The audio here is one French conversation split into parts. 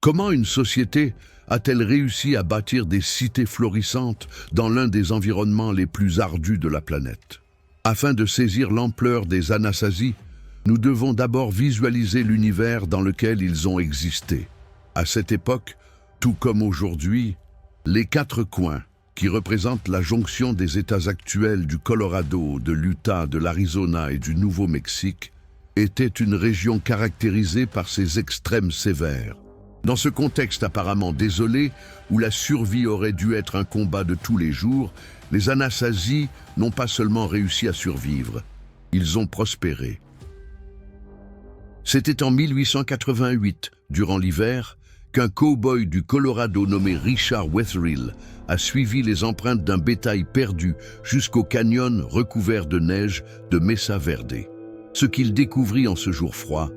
Comment une société a-t-elle réussi à bâtir des cités florissantes dans l'un des environnements les plus ardus de la planète? Afin de saisir l'ampleur des Anasazi, nous devons d'abord visualiser l'univers dans lequel ils ont existé. À cette époque, tout comme aujourd'hui, les quatre coins, qui représentent la jonction des États actuels du Colorado, de l'Utah, de l'Arizona et du Nouveau-Mexique, étaient une région caractérisée par ses extrêmes sévères. Dans ce contexte apparemment désolé, où la survie aurait dû être un combat de tous les jours, les Anasazi n'ont pas seulement réussi à survivre, ils ont prospéré. C'était en 1888, durant l'hiver, qu'un cow-boy du Colorado nommé Richard Wetherill a suivi les empreintes d'un bétail perdu jusqu'au canyon recouvert de neige de Mesa Verde. Ce qu'il découvrit en ce jour froid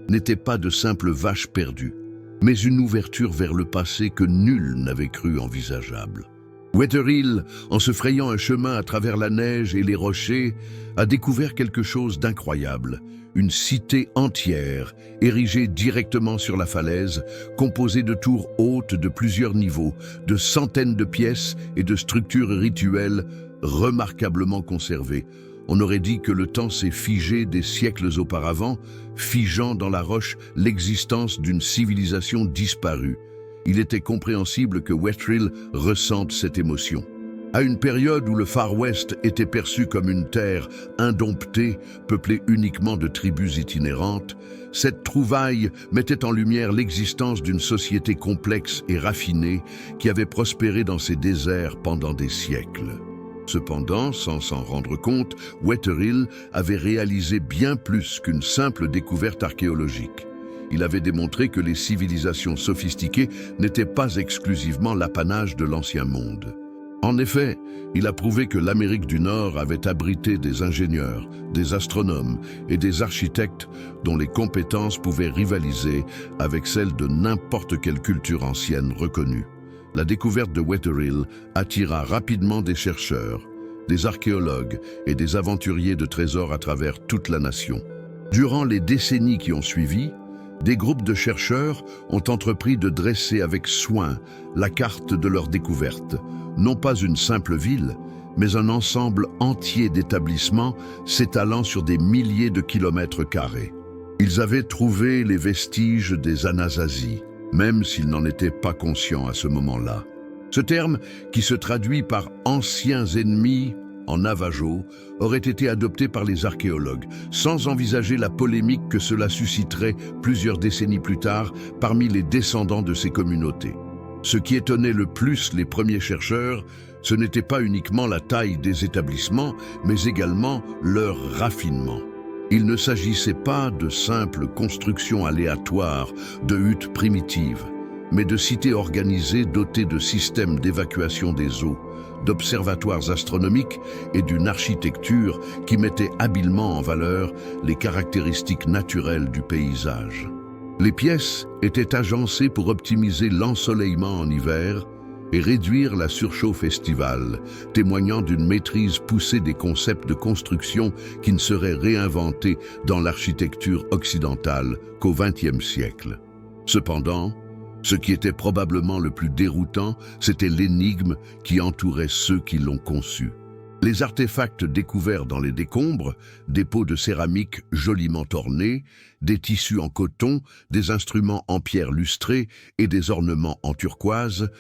n'était pas de simples vaches perdues, mais une ouverture vers le passé que nul n'avait cru envisageable. Wetherill, en se frayant un chemin à travers la neige et les rochers, a découvert quelque chose d'incroyable, une cité entière, érigée directement sur la falaise, composée de tours hautes de plusieurs niveaux, de centaines de pièces et de structures rituelles remarquablement conservées. On aurait dit que le temps s'est figé des siècles auparavant, figeant dans la roche l'existence d'une civilisation disparue. Il était compréhensible que Wetherill ressente cette émotion. À une période où le Far West était perçu comme une terre indomptée, peuplée uniquement de tribus itinérantes, cette trouvaille mettait en lumière l'existence d'une société complexe et raffinée qui avait prospéré dans ces déserts pendant des siècles. Cependant, sans s'en rendre compte, Wetherill avait réalisé bien plus qu'une simple découverte archéologique. Il avait démontré que les civilisations sophistiquées n'étaient pas exclusivement l'apanage de l'ancien monde. En effet, il a prouvé que l'Amérique du Nord avait abrité des ingénieurs, des astronomes et des architectes dont les compétences pouvaient rivaliser avec celles de n'importe quelle culture ancienne reconnue. La découverte de Wetherill attira rapidement des chercheurs, des archéologues et des aventuriers de trésors à travers toute la nation. Durant les décennies qui ont suivi, des groupes de chercheurs ont entrepris de dresser avec soin la carte de leur découverte, non pas une simple ville, mais un ensemble entier d'établissements s'étalant sur des milliers de kilomètres carrés. Ils avaient trouvé les vestiges des Anasazi, même s'ils n'en étaient pas conscients à ce moment-là. Ce terme, qui se traduit par « anciens ennemis » en navajo, aurait été adopté par les archéologues, sans envisager la polémique que cela susciterait plusieurs décennies plus tard parmi les descendants de ces communautés. Ce qui étonnait le plus les premiers chercheurs, ce n'était pas uniquement la taille des établissements, mais également leur raffinement. Il ne s'agissait pas de simples constructions aléatoires de huttes primitives, mais de cités organisées dotées de systèmes d'évacuation des eaux, d'observatoires astronomiques et d'une architecture qui mettait habilement en valeur les caractéristiques naturelles du paysage. Les pièces étaient agencées pour optimiser l'ensoleillement en hiver et réduire la surchauffe estivale, témoignant d'une maîtrise poussée des concepts de construction qui ne seraient réinventés dans l'architecture occidentale qu'au XXe siècle. Cependant, ce qui était probablement le plus déroutant, c'était l'énigme qui entourait ceux qui l'ont conçu. Les artefacts découverts dans les décombres, des pots de céramique joliment ornés, des tissus en coton, des instruments en pierre lustrée et des ornements en turquoise,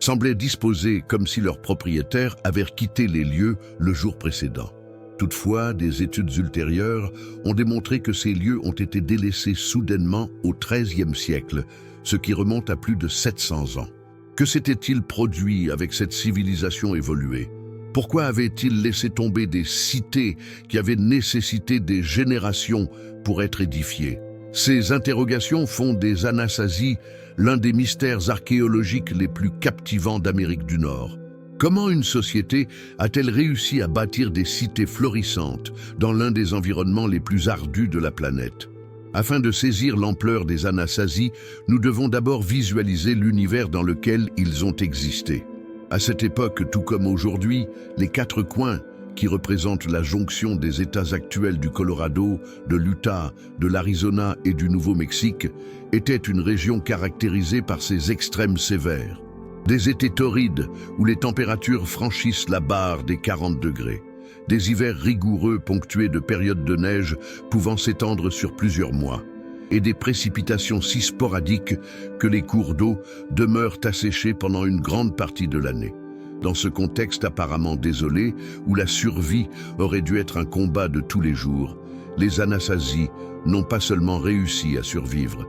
semblaient disposés comme si leurs propriétaires avaient quitté les lieux le jour précédent. Toutefois, des études ultérieures ont démontré que ces lieux ont été délaissés soudainement au XIIIe siècle, ce qui remonte à plus de 700 ans. Que s'était-il produit avec cette civilisation évoluée? Pourquoi avait-il laissé tomber des cités qui avaient nécessité des générations pour être édifiées? Ces interrogations font des Anasazi l'un des mystères archéologiques les plus captivants d'Amérique du Nord. Comment une société a-t-elle réussi à bâtir des cités florissantes dans l'un des environnements les plus ardus de la planète? Afin de saisir l'ampleur des Anasazi, nous devons d'abord visualiser l'univers dans lequel ils ont existé. À cette époque, tout comme aujourd'hui, les quatre coins, qui représente la jonction des États actuels du Colorado, de l'Utah, de l'Arizona et du Nouveau-Mexique, était une région caractérisée par ses extrêmes sévères. Des étés torrides où les températures franchissent la barre des 40 degrés. Des hivers rigoureux ponctués de périodes de neige pouvant s'étendre sur plusieurs mois. Et des précipitations si sporadiques que les cours d'eau demeurent asséchés pendant une grande partie de l'année. Dans ce contexte apparemment désolé, où la survie aurait dû être un combat de tous les jours, les Anasazi n'ont pas seulement réussi à survivre,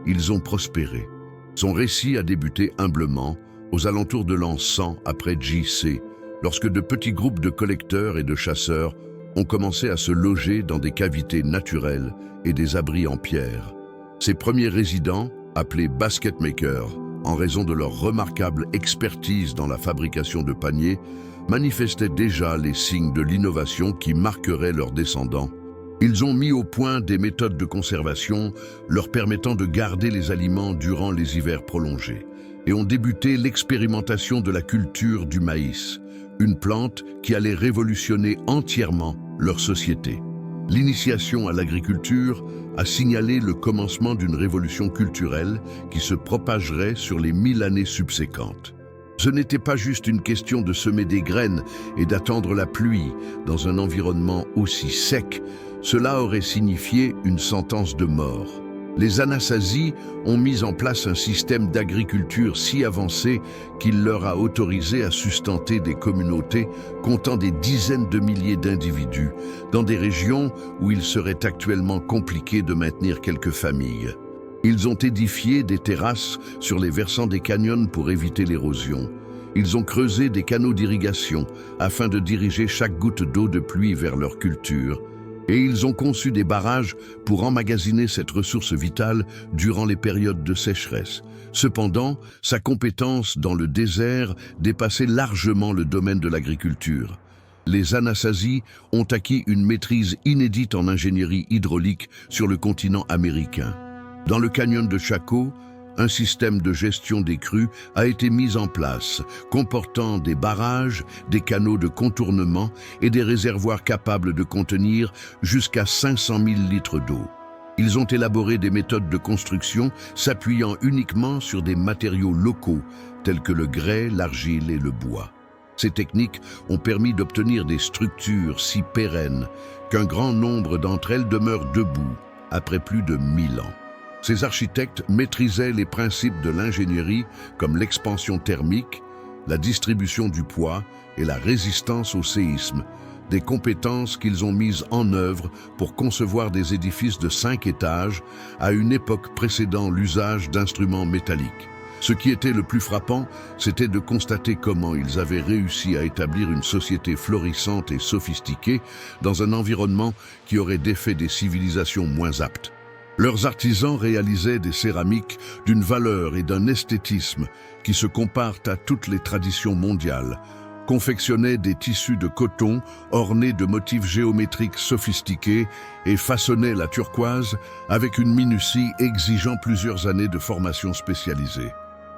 ils ont prospéré. Son récit a débuté humblement, aux alentours de l'an 100 après J.C., lorsque de petits groupes de collecteurs et de chasseurs ont commencé à se loger dans des cavités naturelles et des abris en pierre. Ces premiers résidents, appelés basketmakers, en raison de leur remarquable expertise dans la fabrication de paniers, manifestaient déjà les signes de l'innovation qui marquerait leurs descendants. Ils ont mis au point des méthodes de conservation leur permettant de garder les aliments durant les hivers prolongés et ont débuté l'expérimentation de la culture du maïs, une plante qui allait révolutionner entièrement leur société. L'initiation à l'agriculture a signalé le commencement d'une révolution culturelle qui se propagerait sur les 1000 années subséquentes. Ce n'était pas juste une question de semer des graines et d'attendre la pluie dans un environnement aussi sec, cela aurait signifié une sentence de mort. Les Anasazi ont mis en place un système d'agriculture si avancé qu'il leur a autorisé à sustenter des communautés comptant des dizaines de milliers d'individus dans des régions où il serait actuellement compliqué de maintenir quelques familles. Ils ont édifié des terrasses sur les versants des canyons pour éviter l'érosion. Ils ont creusé des canaux d'irrigation afin de diriger chaque goutte d'eau de pluie vers leur culture. Et ils ont conçu des barrages pour emmagasiner cette ressource vitale durant les périodes de sécheresse. Cependant, sa compétence dans le désert dépassait largement le domaine de l'agriculture. Les Anasazi ont acquis une maîtrise inédite en ingénierie hydraulique sur le continent américain. Dans le canyon de Chaco, un système de gestion des crues a été mis en place, comportant des barrages, des canaux de contournement et des réservoirs capables de contenir jusqu'à 500 000 litres d'eau. Ils ont élaboré des méthodes de construction s'appuyant uniquement sur des matériaux locaux, tels que le grès, l'argile et le bois. Ces techniques ont permis d'obtenir des structures si pérennes qu'un grand nombre d'entre elles demeurent debout après plus de 1000 ans. Ces architectes maîtrisaient les principes de l'ingénierie comme l'expansion thermique, la distribution du poids et la résistance au séisme, des compétences qu'ils ont mises en œuvre pour concevoir des édifices de 5 étages à une époque précédant l'usage d'instruments métalliques. Ce qui était le plus frappant, c'était de constater comment ils avaient réussi à établir une société florissante et sophistiquée dans un environnement qui aurait défait des civilisations moins aptes. Leurs artisans réalisaient des céramiques d'une valeur et d'un esthétisme qui se comparent à toutes les traditions mondiales, confectionnaient des tissus de coton ornés de motifs géométriques sophistiqués et façonnaient la turquoise avec une minutie exigeant plusieurs années de formation spécialisée.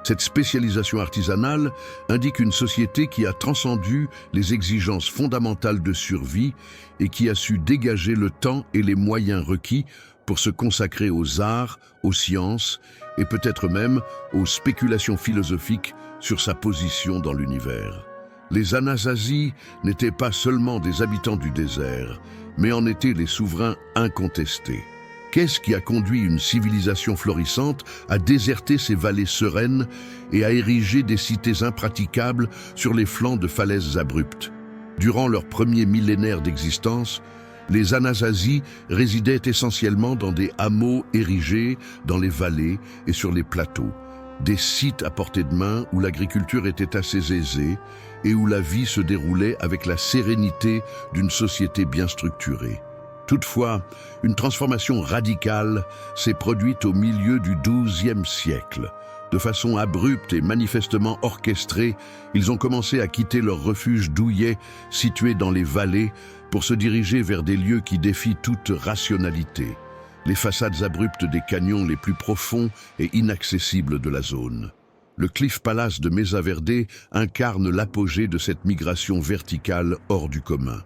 Cette spécialisation artisanale indique une société qui a transcendu les exigences fondamentales de survie et qui a su dégager le temps et les moyens requis pour se consacrer aux arts, aux sciences et peut-être même aux spéculations philosophiques sur sa position dans l'univers. Les Anasazi n'étaient pas seulement des habitants du désert, mais en étaient les souverains incontestés. Qu'est-ce qui a conduit une civilisation florissante à déserter ces vallées sereines et à ériger des cités impraticables sur les flancs de falaises abruptes? Durant leur premier millénaire d'existence, les Anasazi résidaient essentiellement dans des hameaux érigés dans les vallées et sur les plateaux, des sites à portée de main où l'agriculture était assez aisée et où la vie se déroulait avec la sérénité d'une société bien structurée. Toutefois, une transformation radicale s'est produite au milieu du XIIe siècle. De façon abrupte et manifestement orchestrée, ils ont commencé à quitter leurs refuges douillets situés dans les vallées pour se diriger vers des lieux qui défient toute rationalité, les façades abruptes des canyons les plus profonds et inaccessibles de la zone. Le Cliff Palace de Mesa Verde incarne l'apogée de cette migration verticale hors du commun.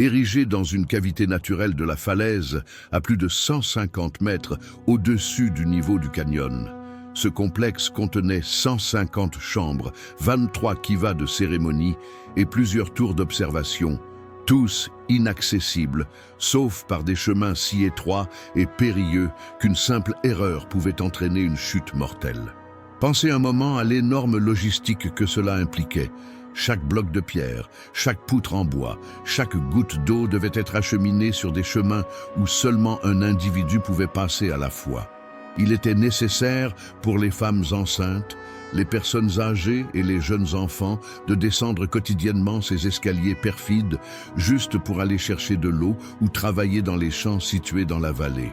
Érigé dans une cavité naturelle de la falaise à plus de 150 mètres au-dessus du niveau du canyon. Ce complexe contenait 150 chambres, 23 kivas de cérémonie et plusieurs tours d'observation, tous inaccessibles, sauf par des chemins si étroits et périlleux qu'une simple erreur pouvait entraîner une chute mortelle. Pensez un moment à l'énorme logistique que cela impliquait. Chaque bloc de pierre, chaque poutre en bois, chaque goutte d'eau devait être acheminée sur des chemins où seulement un individu pouvait passer à la fois. Il était nécessaire pour les femmes enceintes, les personnes âgées et les jeunes enfants de descendre quotidiennement ces escaliers perfides juste pour aller chercher de l'eau ou travailler dans les champs situés dans la vallée.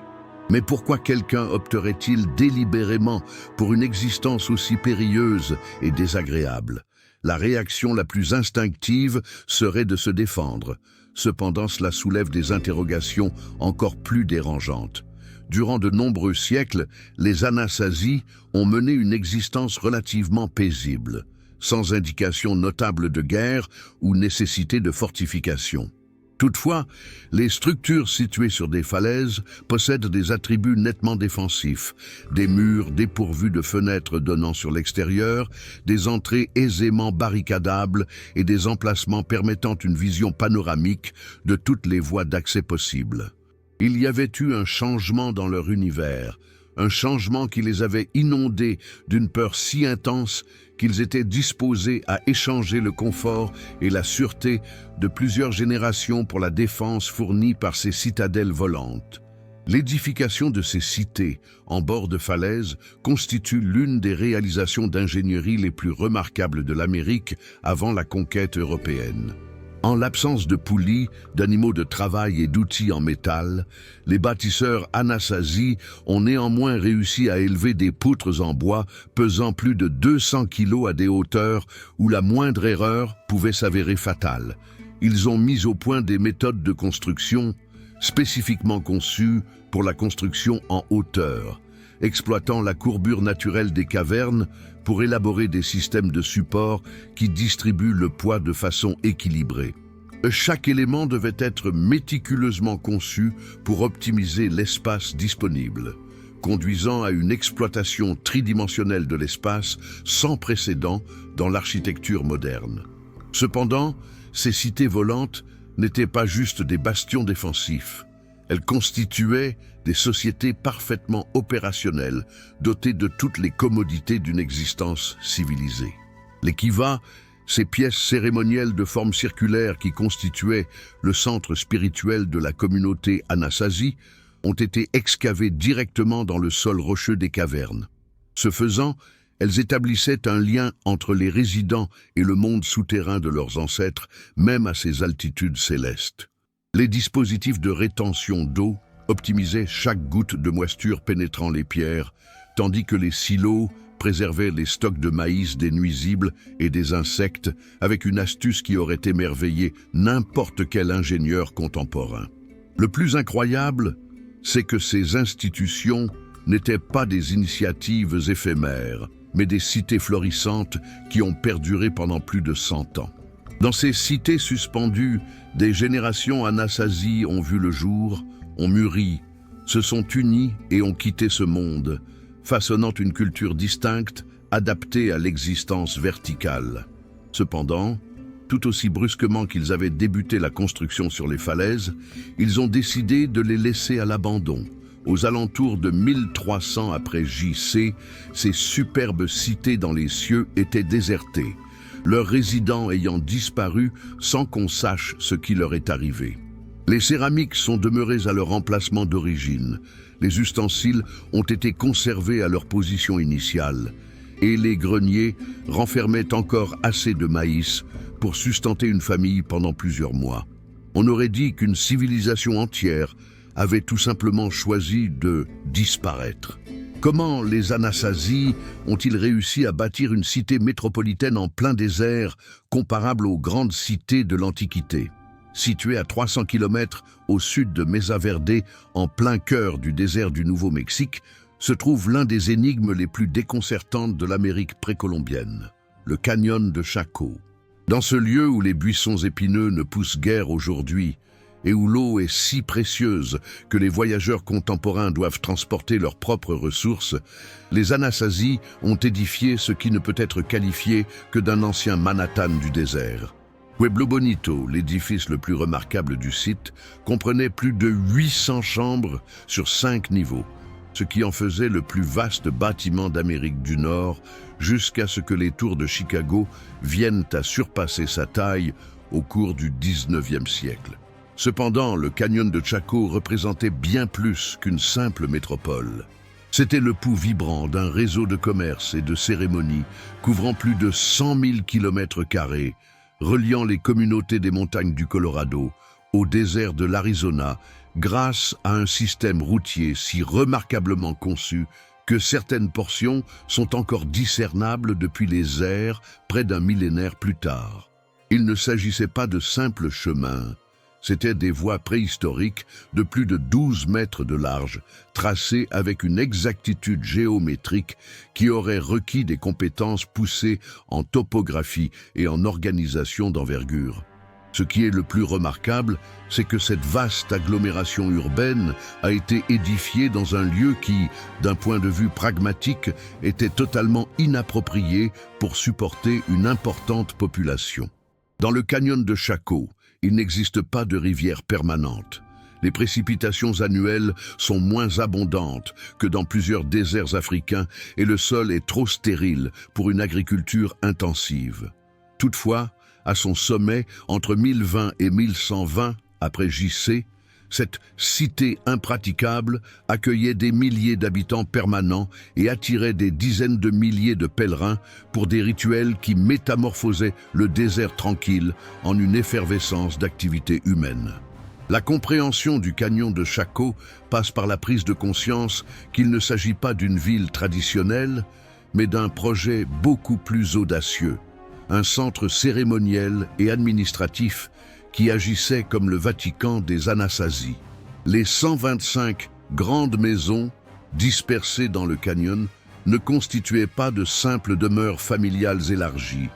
Mais pourquoi quelqu'un opterait-il délibérément pour une existence aussi périlleuse et désagréable ? La réaction la plus instinctive serait de se défendre. Cependant, cela soulève des interrogations encore plus dérangeantes. Durant de nombreux siècles, les Anasazi ont mené une existence relativement paisible, sans indication notable de guerre ou nécessité de fortification. Toutefois, les structures situées sur des falaises possèdent des attributs nettement défensifs, des murs dépourvus de fenêtres donnant sur l'extérieur, des entrées aisément barricadables et des emplacements permettant une vision panoramique de toutes les voies d'accès possibles. Il y avait eu un changement dans leur univers, un changement qui les avait inondés d'une peur si intense qu'ils étaient disposés à échanger le confort et la sûreté de plusieurs générations pour la défense fournie par ces citadelles volantes. L'édification de ces cités, en bord de falaise, constitue l'une des réalisations d'ingénierie les plus remarquables de l'Amérique avant la conquête européenne. En l'absence de poulies, d'animaux de travail et d'outils en métal, les bâtisseurs Anasazi ont néanmoins réussi à élever des poutres en bois pesant plus de 200 kilos à des hauteurs où la moindre erreur pouvait s'avérer fatale. Ils ont mis au point des méthodes de construction spécifiquement conçues pour la construction en hauteur, exploitant la courbure naturelle des cavernes pour élaborer des systèmes de support qui distribuent le poids de façon équilibrée. Chaque élément devait être méticuleusement conçu pour optimiser l'espace disponible, conduisant à une exploitation tridimensionnelle de l'espace sans précédent dans l'architecture moderne. Cependant, ces cités volantes n'étaient pas juste des bastions défensifs. Elles constituaient des sociétés parfaitement opérationnelles, dotées de toutes les commodités d'une existence civilisée. Les kivas, ces pièces cérémonielles de forme circulaire qui constituaient le centre spirituel de la communauté Anasazi, ont été excavées directement dans le sol rocheux des cavernes. Ce faisant, elles établissaient un lien entre les résidents et le monde souterrain de leurs ancêtres, même à ces altitudes célestes. Les dispositifs de rétention d'eau optimisaient chaque goutte de moisture pénétrant les pierres, tandis que les silos préservaient les stocks de maïs des nuisibles et des insectes avec une astuce qui aurait émerveillé n'importe quel ingénieur contemporain. Le plus incroyable, c'est que ces institutions n'étaient pas des initiatives éphémères, mais des cités florissantes qui ont perduré pendant plus de 100 ans. Dans ces cités suspendues, des générations Anasazi ont vu le jour, ont mûri, se sont unis et ont quitté ce monde, façonnant une culture distincte, adaptée à l'existence verticale. Cependant, tout aussi brusquement qu'ils avaient débuté la construction sur les falaises, ils ont décidé de les laisser à l'abandon. Aux alentours de 1300 après JC, ces superbes cités dans les cieux étaient désertées, leurs résidents ayant disparu sans qu'on sache ce qui leur est arrivé. Les céramiques sont demeurées à leur emplacement d'origine, les ustensiles ont été conservés à leur position initiale, et les greniers renfermaient encore assez de maïs pour sustenter une famille pendant plusieurs mois. On aurait dit qu'une civilisation entière avait tout simplement choisi de disparaître. Comment les Anasazi ont-ils réussi à bâtir une cité métropolitaine en plein désert comparable aux grandes cités de l'Antiquité? Située à 300 km au sud de Mesa Verde, en plein cœur du désert du Nouveau-Mexique, se trouve l'un des énigmes les plus déconcertantes de l'Amérique précolombienne, le canyon de Chaco. Dans ce lieu où les buissons épineux ne poussent guère aujourd'hui, et où l'eau est si précieuse que les voyageurs contemporains doivent transporter leurs propres ressources, les Anasazi ont édifié ce qui ne peut être qualifié que d'un ancien Manhattan du désert. Pueblo Bonito, l'édifice le plus remarquable du site, comprenait plus de 800 chambres sur 5 niveaux, ce qui en faisait le plus vaste bâtiment d'Amérique du Nord, jusqu'à ce que les tours de Chicago viennent à surpasser sa taille au cours du 19e siècle. Cependant, le canyon de Chaco représentait bien plus qu'une simple métropole. C'était le pouls vibrant d'un réseau de commerce et de cérémonies couvrant plus de 100 000 km², reliant les communautés des montagnes du Colorado au désert de l'Arizona grâce à un système routier si remarquablement conçu que certaines portions sont encore discernables depuis les ères près d'un millénaire plus tard. Il ne s'agissait pas de simples chemins, c'étaient des voies préhistoriques de plus de 12 mètres de large, tracées avec une exactitude géométrique qui aurait requis des compétences poussées en topographie et en organisation d'envergure. Ce qui est le plus remarquable, c'est que cette vaste agglomération urbaine a été édifiée dans un lieu qui, d'un point de vue pragmatique, était totalement inapproprié pour supporter une importante population. Dans le canyon de Chaco, il n'existe pas de rivière permanente. Les précipitations annuelles sont moins abondantes que dans plusieurs déserts africains et le sol est trop stérile pour une agriculture intensive. Toutefois, à son sommet, entre 1020 et 1120 après JC, cette cité impraticable accueillait des milliers d'habitants permanents et attirait des dizaines de milliers de pèlerins pour des rituels qui métamorphosaient le désert tranquille en une effervescence d'activités humaines. La compréhension du canyon de Chaco passe par la prise de conscience qu'il ne s'agit pas d'une ville traditionnelle, mais d'un projet beaucoup plus audacieux, un centre cérémoniel et administratif qui agissait comme le Vatican des Anasazi. Les 125 grandes maisons dispersées dans le canyon ne constituaient pas de simples demeures familiales élargies,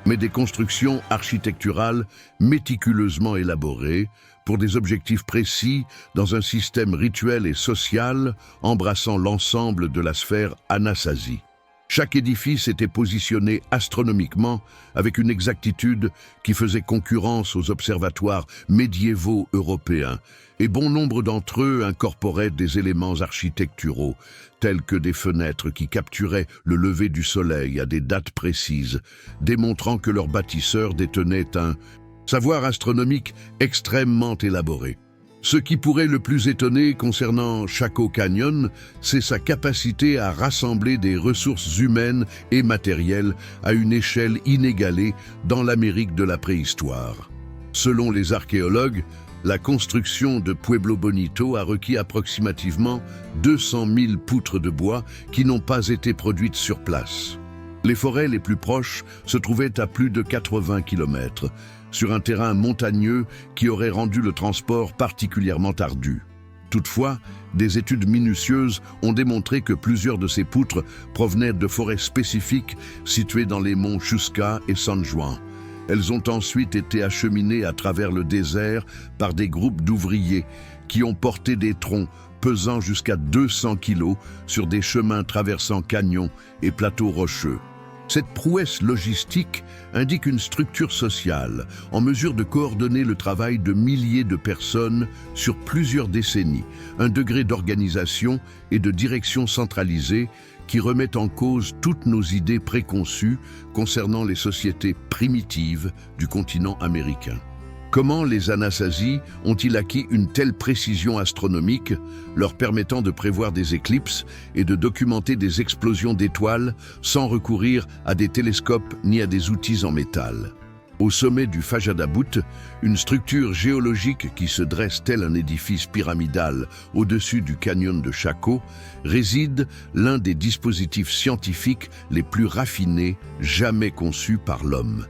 mais des constructions architecturales méticuleusement élaborées pour des objectifs précis dans un système rituel et social embrassant l'ensemble de la sphère Anasazi. Chaque édifice était positionné astronomiquement avec une exactitude qui faisait concurrence aux observatoires médiévaux européens, et bon nombre d'entre eux incorporaient des éléments architecturaux, tels que des fenêtres qui capturaient le lever du soleil à des dates précises, démontrant que leurs bâtisseurs détenaient un savoir astronomique extrêmement élaboré. Ce qui pourrait le plus étonner concernant Chaco Canyon, c'est sa capacité à rassembler des ressources humaines et matérielles à une échelle inégalée dans l'Amérique de la préhistoire. Selon les archéologues, la construction de Pueblo Bonito a requis approximativement 200 000 poutres de bois qui n'ont pas été produites sur place. Les forêts les plus proches se trouvaient à plus de 80 km, sur un terrain montagneux qui aurait rendu le transport particulièrement ardu. Toutefois, des études minutieuses ont démontré que plusieurs de ces poutres provenaient de forêts spécifiques situées dans les monts Chusca et San Juan. Elles ont ensuite été acheminées à travers le désert par des groupes d'ouvriers qui ont porté des troncs pesant jusqu'à 200 kg sur des chemins traversant canyons et plateaux rocheux. Cette prouesse logistique indique une structure sociale en mesure de coordonner le travail de milliers de personnes sur plusieurs décennies, un degré d'organisation et de direction centralisée qui remet en cause toutes nos idées préconçues concernant les sociétés primitives du continent américain. Comment les Anasazi ont-ils acquis une telle précision astronomique, leur permettant de prévoir des éclipses et de documenter des explosions d'étoiles sans recourir à des télescopes ni à des outils en métal? Au sommet du Fajadabout, une structure géologique qui se dresse tel un édifice pyramidal au-dessus du canyon de Chaco, réside l'un des dispositifs scientifiques les plus raffinés jamais conçus par l'homme.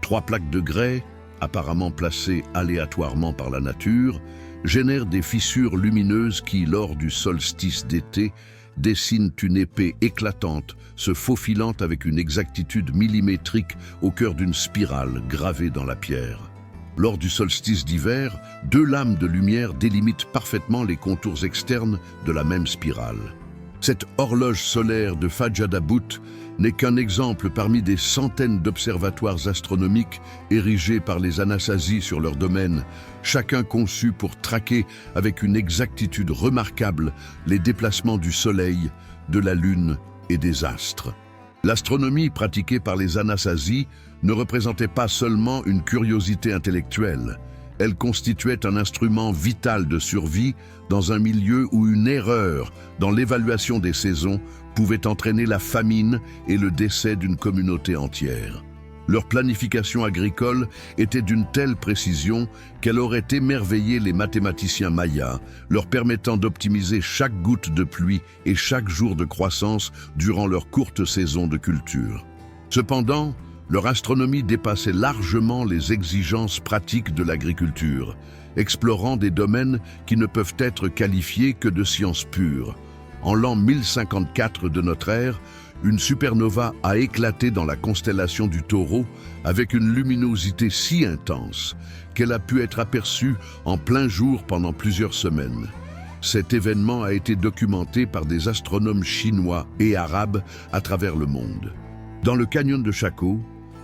3 plaques de grès, apparemment placées aléatoirement par la nature, génèrent des fissures lumineuses qui, lors du solstice d'été, dessinent une épée éclatante, se faufilant avec une exactitude millimétrique au cœur d'une spirale gravée dans la pierre. Lors du solstice d'hiver, deux lames de lumière délimitent parfaitement les contours externes de la même spirale. Cette horloge solaire de Fajadabout n'est qu'un exemple parmi des centaines d'observatoires astronomiques érigés par les Anasazi sur leur domaine, chacun conçu pour traquer avec une exactitude remarquable les déplacements du Soleil, de la Lune et des astres. L'astronomie pratiquée par les Anasazi ne représentait pas seulement une curiosité intellectuelle. Elle constituait un instrument vital de survie dans un milieu où une erreur dans l'évaluation des saisons pouvait entraîner la famine et le décès d'une communauté entière. Leur planification agricole était d'une telle précision qu'elle aurait émerveillé les mathématiciens mayas, leur permettant d'optimiser chaque goutte de pluie et chaque jour de croissance durant leur courte saison de culture. Cependant, leur astronomie dépassait largement les exigences pratiques de l'agriculture, explorant des domaines qui ne peuvent être qualifiés que de sciences pures. En l'an 1054 de notre ère, une supernova a éclaté dans la constellation du Taureau avec une luminosité si intense qu'elle a pu être aperçue en plein jour pendant plusieurs semaines. Cet événement a été documenté par des astronomes chinois et arabes à travers le monde. Dans le canyon de Chaco,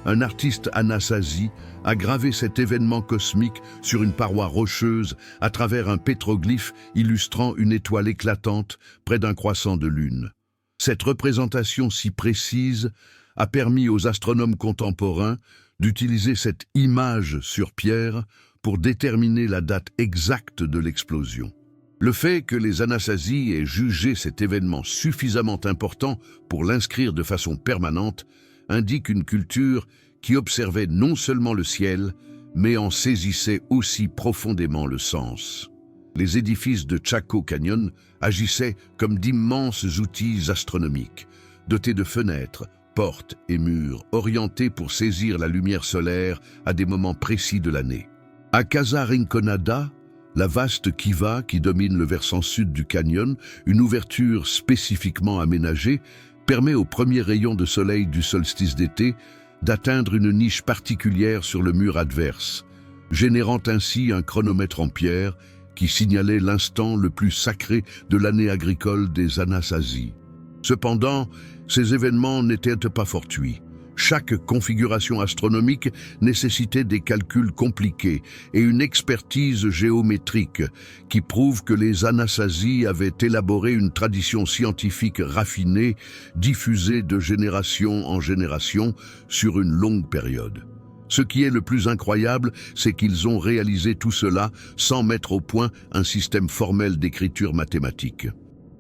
un artiste Anasazi a gravé cet événement cosmique sur une paroi rocheuse à travers un pétroglyphe illustrant une étoile éclatante près d'un croissant de lune. Cette représentation si précise a permis aux astronomes contemporains d'utiliser cette image sur pierre pour déterminer la date exacte de l'explosion. Le fait que les Anasazi aient jugé cet événement suffisamment important pour l'inscrire de façon permanente indique une culture qui observait non seulement le ciel, mais en saisissait aussi profondément le sens. Les édifices de Chaco Canyon agissaient comme d'immenses outils astronomiques, dotés de fenêtres, portes et murs, orientés pour saisir la lumière solaire à des moments précis de l'année. À Casa Rinconada, la vaste kiva qui domine le versant sud du canyon, une ouverture spécifiquement aménagée, permet aux premiers rayons de soleil du solstice d'été d'atteindre une niche particulière sur le mur adverse, générant ainsi un chronomètre en pierre qui signalait l'instant le plus sacré de l'année agricole des Anasazi. Cependant, ces événements n'étaient pas fortuits. Chaque configuration astronomique nécessitait des calculs compliqués et une expertise géométrique qui prouve que les Anasazi avaient élaboré une tradition scientifique raffinée, diffusée de génération en génération sur une longue période. Ce qui est le plus incroyable, c'est qu'ils ont réalisé tout cela sans mettre au point un système formel d'écriture mathématique.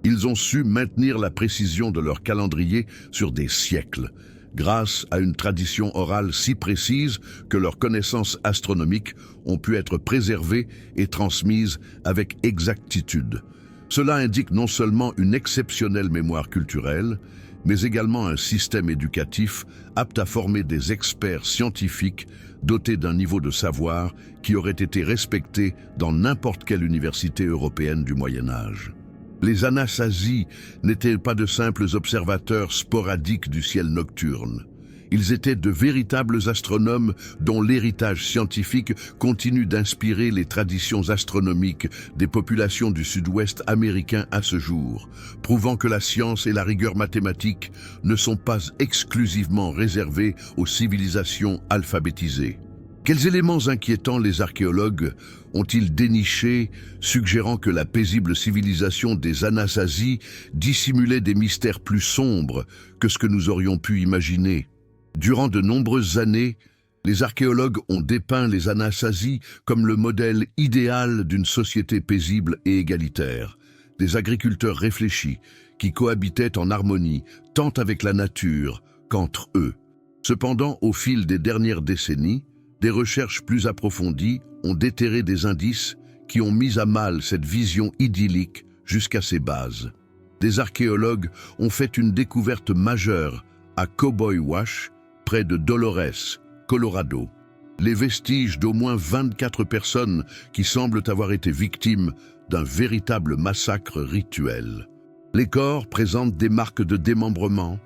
Ils ont su maintenir la précision de leur calendrier sur des siècles, grâce à une tradition orale si précise que leurs connaissances astronomiques ont pu être préservées et transmises avec exactitude. Cela indique non seulement une exceptionnelle mémoire culturelle, mais également un système éducatif apte à former des experts scientifiques dotés d'un niveau de savoir qui aurait été respecté dans n'importe quelle université européenne du Moyen Âge. Les Anasazi n'étaient pas de simples observateurs sporadiques du ciel nocturne. Ils étaient de véritables astronomes dont l'héritage scientifique continue d'inspirer les traditions astronomiques des populations du sud-ouest américain à ce jour, prouvant que la science et la rigueur mathématique ne sont pas exclusivement réservées aux civilisations alphabétisées. Quels éléments inquiétants les archéologues ont-ils dénichés, suggérant que la paisible civilisation des Anasazi dissimulait des mystères plus sombres que ce que nous aurions pu imaginer? Durant de nombreuses années, les archéologues ont dépeint les Anasazi comme le modèle idéal d'une société paisible et égalitaire, des agriculteurs réfléchis qui cohabitaient en harmonie tant avec la nature qu'entre eux. Cependant, au fil des dernières décennies, des recherches plus approfondies ont déterré des indices qui ont mis à mal cette vision idyllique jusqu'à ses bases. Des archéologues ont fait une découverte majeure à Cowboy Wash, près de Dolores, Colorado. Les vestiges d'au moins 24 personnes qui semblent avoir été victimes d'un véritable massacre rituel. Les corps présentent des marques de démembrement,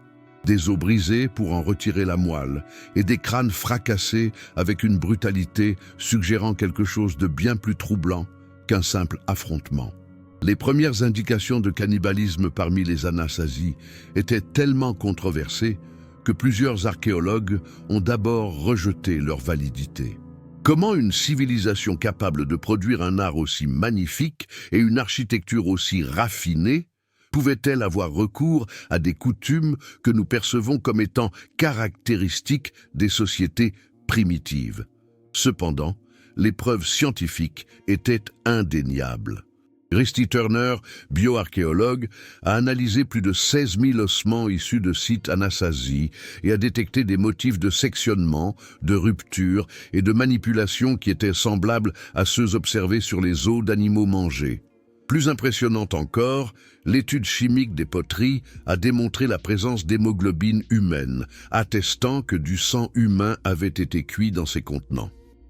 Des os brisés pour en retirer la moelle et des crânes fracassés avec une brutalité suggérant quelque chose de bien plus troublant qu'un simple affrontement. Les premières indications de cannibalisme parmi les Anasazi étaient tellement controversées que plusieurs archéologues ont d'abord rejeté leur validité. Comment une civilisation capable de produire un art aussi magnifique et une architecture aussi raffinée pouvait-elle avoir recours à des coutumes que nous percevons comme étant caractéristiques des sociétés primitives? Cependant, les preuves scientifiques étaient indéniables. Risty Turner, bioarchéologue, a analysé plus de 16 000 ossements issus de sites Anasazi et a détecté des motifs de sectionnement, de rupture et de manipulation qui étaient semblables à ceux observés sur les os d'animaux mangés. Plus impressionnante encore, l'étude chimique des poteries a démontré la présence d'hémoglobine humaine, attestant que du sang humain avait été cuit dans ces contenants.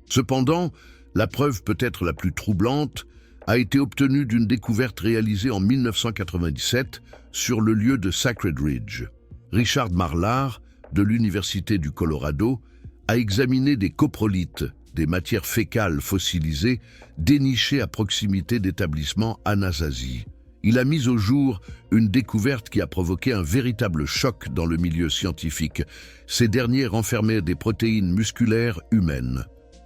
Cependant, la preuve peut-être la plus troublante a été obtenue d'une découverte réalisée en 1997 sur le lieu de Sacred Ridge. Richard Marlar, de l'Université du Colorado, a examiné des coprolites, des matières fécales fossilisées, dénichées à proximité d'établissements Anasazi. Il a mis au jour une découverte qui a provoqué un véritable choc dans le milieu scientifique. Ces derniers renfermaient des protéines musculaires humaines.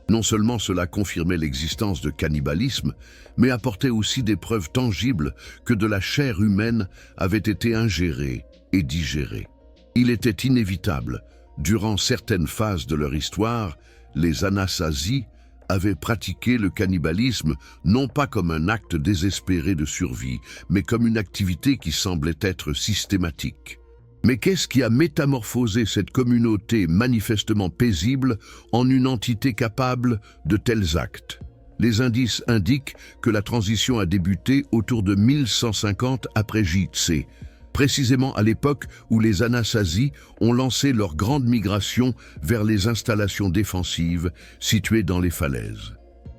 Non seulement cela confirmait l'existence de cannibalisme, mais apportait aussi des preuves tangibles que de la chair humaine avait été ingérée et digérée. Il était inévitable, durant certaines phases de leur histoire, les Anasazi avaient pratiqué le cannibalisme non pas comme un acte désespéré de survie, mais comme une activité qui semblait être systématique. Mais qu'est-ce qui a métamorphosé cette communauté manifestement paisible en une entité capable de tels actes? Les indices indiquent que la transition a débuté autour de 1150 après J.C., précisément à l'époque où les Anasazi ont lancé leur grande migration vers les installations défensives situées dans les falaises.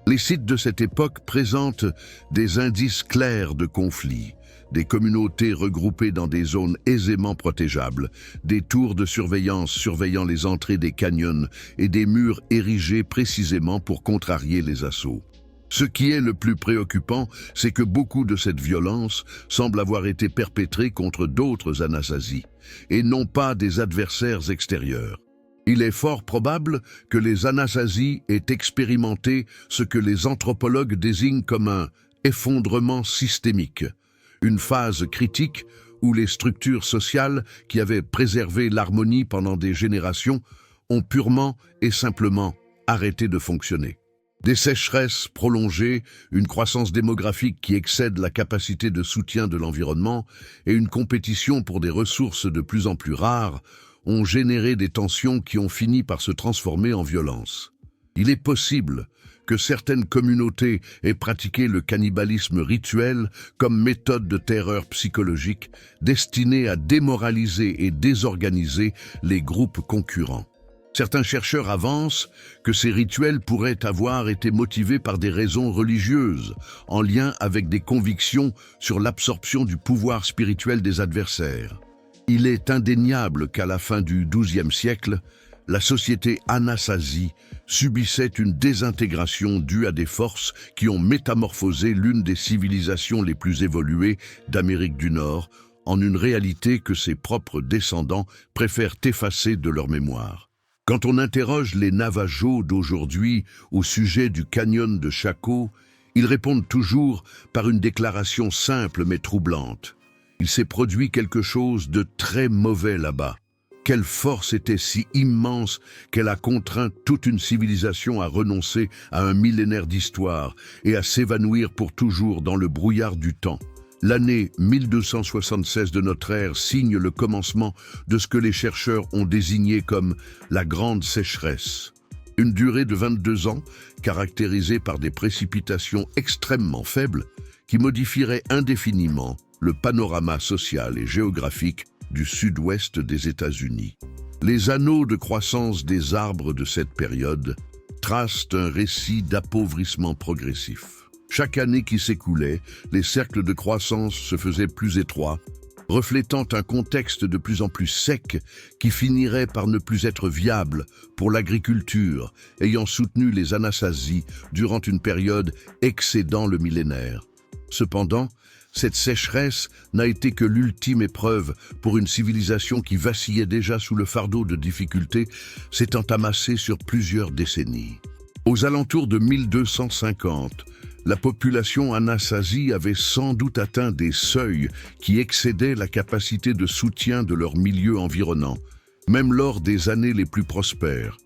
Les sites de cette époque présentent des indices clairs de conflits. Des communautés regroupées dans des zones aisément protégeables, des tours de surveillance surveillant les entrées des canyons et des murs érigés précisément pour contrarier les assauts. Ce qui est le plus préoccupant, c'est que beaucoup de cette violence semble avoir été perpétrée contre d'autres Anasazi, et non pas des adversaires extérieurs. Il est fort probable que les Anasazi aient expérimenté ce que les anthropologues désignent comme un effondrement systémique, une phase critique où les structures sociales qui avaient préservé l'harmonie pendant des générations ont purement et simplement arrêté de fonctionner. Des sécheresses prolongées, une croissance démographique qui excède la capacité de soutien de l'environnement et une compétition pour des ressources de plus en plus rares ont généré des tensions qui ont fini par se transformer en violence. Il est possible que certaines communautés aient pratiqué le cannibalisme rituel comme méthode de terreur psychologique destinée à démoraliser et désorganiser les groupes concurrents. Certains chercheurs avancent que ces rituels pourraient avoir été motivés par des raisons religieuses, en lien avec des convictions sur l'absorption du pouvoir spirituel des adversaires. Il est indéniable qu'à la fin du XIIe siècle, la société Anasazi subissait une désintégration due à des forces qui ont métamorphosé l'une des civilisations les plus évoluées d'Amérique du Nord en une réalité que ses propres descendants préfèrent effacer de leur mémoire. Quand on interroge les Navajos d'aujourd'hui au sujet du canyon de Chaco, ils répondent toujours par une déclaration simple mais troublante. Il s'est produit quelque chose de très mauvais là-bas. Quelle force était si immense qu'elle a contraint toute une civilisation à renoncer à un millénaire d'histoire et à s'évanouir pour toujours dans le brouillard du temps. L'année 1276 de notre ère signe le commencement de ce que les chercheurs ont désigné comme la Grande Sécheresse. Une durée de 22 ans, caractérisée par des précipitations extrêmement faibles, qui modifierait indéfiniment le panorama social et géographique du sud-ouest des États-Unis. Les annaux de croissance des arbres de cette période tracent un récit d'appauvrissement progressif. Chaque année qui s'écoulait, les cercles de croissance se faisaient plus étroits, reflétant un contexte de plus en plus sec qui finirait par ne plus être viable pour l'agriculture, ayant soutenu les Anasazi durant une période excédant le millénaire. Cependant, cette sécheresse n'a été que l'ultime épreuve pour une civilisation qui vacillait déjà sous le fardeau de difficultés s'étant amassée sur plusieurs décennies. Aux alentours de 1250, la population Anasazi avait sans doute atteint des seuils qui excédaient la capacité de soutien de leur milieu environnant, même lors des années les plus prospères.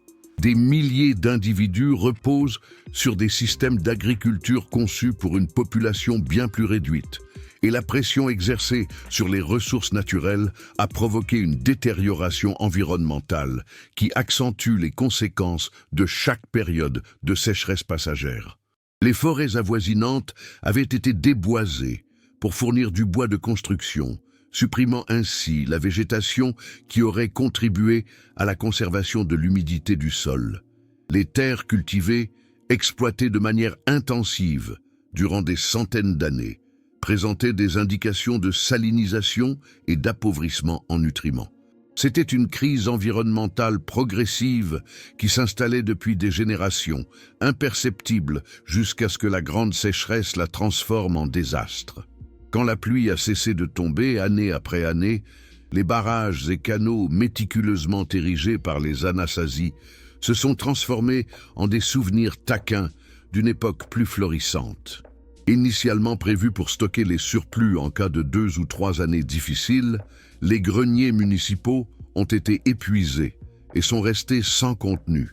Des milliers d'individus reposent sur des systèmes d'agriculture conçus pour une population bien plus réduite, et la pression exercée sur les ressources naturelles a provoqué une détérioration environnementale qui accentue les conséquences de chaque période de sécheresse passagère. Les forêts avoisinantes avaient été déboisées pour fournir du bois de construction, supprimant ainsi la végétation qui aurait contribué à la conservation de l'humidité du sol. Les terres cultivées, exploitées de manière intensive durant des centaines d'années, présentaient des indications de salinisation et d'appauvrissement en nutriments. C'était une crise environnementale progressive qui s'installait depuis des générations, imperceptible jusqu'à ce que la grande sécheresse la transforme en désastre. Quand la pluie a cessé de tomber année après année, les barrages et canaux méticuleusement érigés par les Anasazi se sont transformés en des souvenirs taquins d'une époque plus florissante. Initialement prévus pour stocker les surplus en cas de 2 ou 3 années difficiles, les greniers municipaux ont été épuisés et sont restés sans contenu.